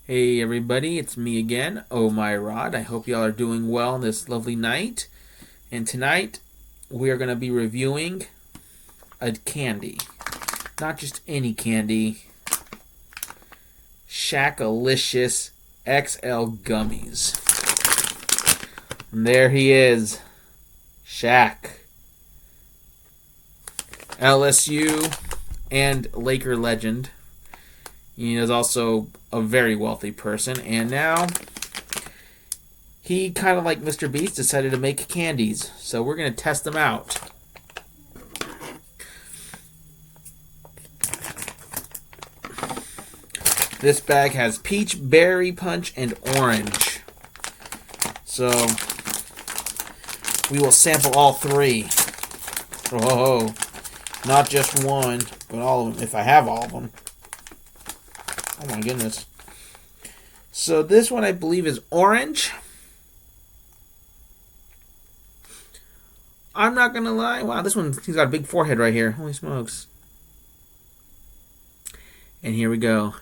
Hey everybody, it's me again, Oh My Rod. I hope y'all are doing well this lovely night. And tonight we are going to be reviewing a candy. Not just any candy. Shaq Licious XL Gummies. And there he is. Shaq. LSU and Laker legend. He is also a very wealthy person, and now he, kind of like Mr. Beast, decided to make candies. So we're going to test them out. This bag has peach, berry punch, and orange. So we will sample all three. Oh, not just one, but all of them, if I have all of them. Oh my goodness. So this one I believe is orange. I'm not going to lie. Wow, this one, he's got a big forehead right here. Holy smokes. And here we go.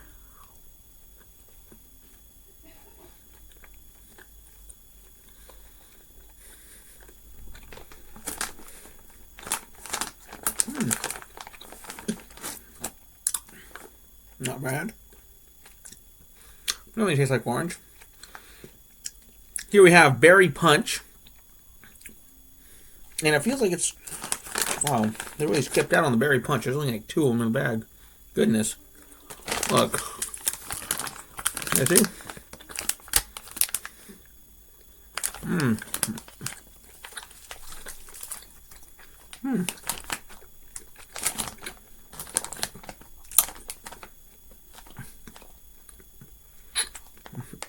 Not bad. It only tastes like orange. Here we have berry punch. And it feels like it's... Wow, they really skipped out on the berry punch. There's only like 2 of them in the bag. Goodness. Look. You see?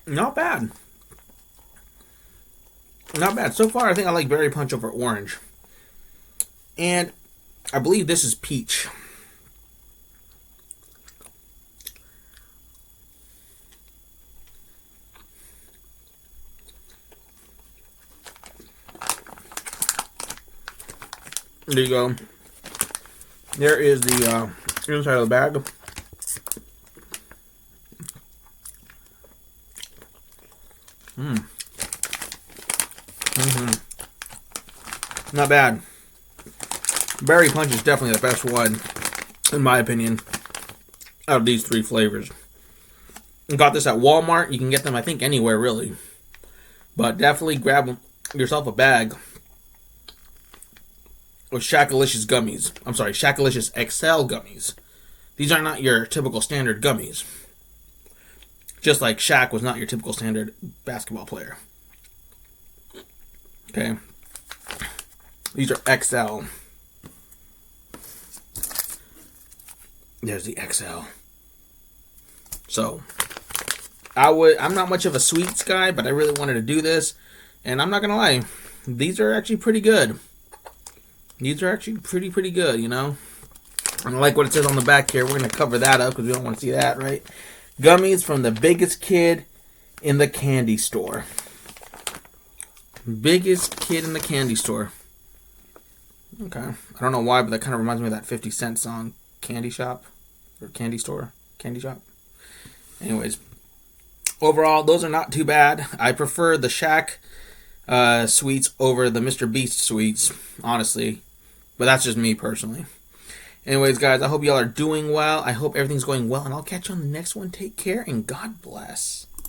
Not bad. Not bad. So far, I think I like berry punch over orange. And I believe this is peach. There you go. There is the inside of the bag. Not bad. Berry punch is definitely the best one, in my opinion, out of these 3 flavors. Got this at Walmart. You can get them, I think, anywhere, really. But definitely grab yourself a bag with Shaq-a-licious gummies. I'm sorry, Shaq-a-licious XL gummies. These are not your typical standard gummies. Just like Shaq was not your typical standard basketball player. Okay. These are XL. There's the XL. So, I'm not much of a sweets guy, but I really wanted to do this. And I'm not going to lie. These are actually pretty good. These are actually pretty good, you know. And I like what it says on the back here. We're going to cover that up because we don't want to see that, right? Gummies from the biggest kid in the candy store. Biggest kid in the candy store. Okay. I don't know why, but that kind of reminds me of that 50 Cent song, Candy Shop, or Candy Store, Candy Shop. Anyways, overall, those are not too bad. I prefer the Shaq sweets over the Mr. Beast sweets, honestly. But that's just me personally. Anyways, guys, I hope y'all are doing well. I hope everything's going well, and I'll catch you on the next one. Take care, and God bless.